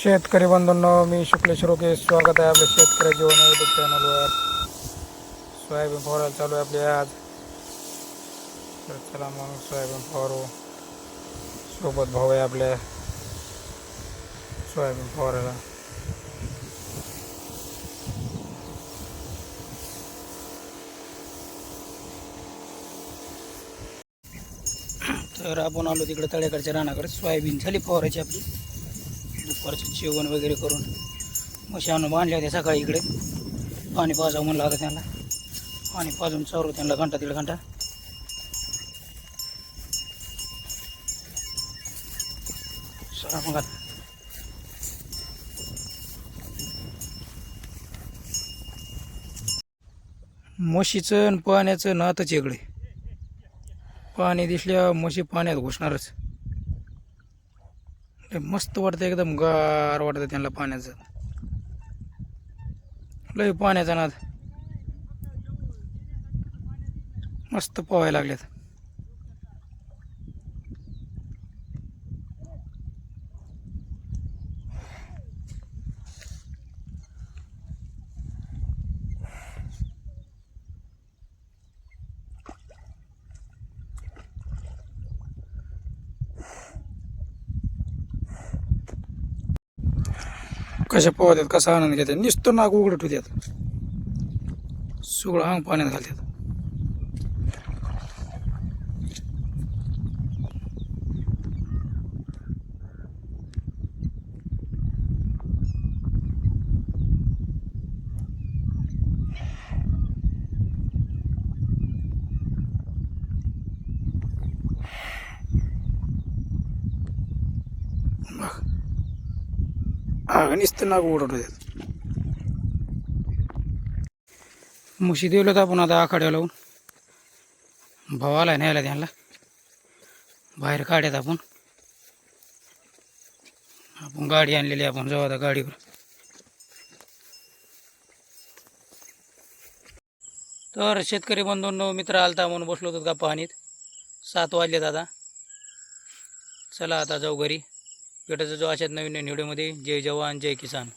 शेतकरी बंधूंनो, मी शुक्लेश रोके स्वागत आहे आपल्या शेतकरी जीवन यूट्यूब चॅनलवर. सोयाबीन फवारायला चालू आहे आपली आज. तर चला मग सोयाबीन फवारू. सोबत भाऊ आहे आपल्या सोयाबीन फवारायला. तर आपण आलो तिकडे तळ्याकडच्या रानाकडे. सोयाबीन झाली फवारायची आपली. दुपारचं जेवण वगैरे करून म्हशी आणून बांधल्या होत्या सकाळी. इकडे पाणी पाजावं म्हणलं होतं त्यांना. पाणी पाजून चारू त्यांना घंटा दीड घंटा. चला मग आता म्हशीचं आणि पाण्याचं नातच इकडे. पाणी दिसल्या म्हशी पाण्यात घुसणारच. मस्त वाटतं, एकदम गार वाटतं त्यांना पाण्याचं. लय पाण्याचा नाद. मस्त पोहायला लागल्यात. कशा पोहतात, कसा आनंद घेतात. नुसतं नाक उघडं ठेवतात, सगळं अंग पाण्यात घालतात. नुसतं नाक उघडं ठेवतात. म्हशी दिवलं तर आपण आता आखाड्या लावून. भावाला न्यायला त्यांना बाहेर काढ्यात. आपण गाडी आणलेली. आपण जाऊ आता गाडीवर. तर शेतकरी बंधूंनो, मित्र आलता म्हणून बसलो होतो का पाणीत. 7 वाजले दादा. चला आता जाऊ घरी. भेटायचं जो अशाच नवीन व्हिडिओमध्ये. जय जवान जय किसान.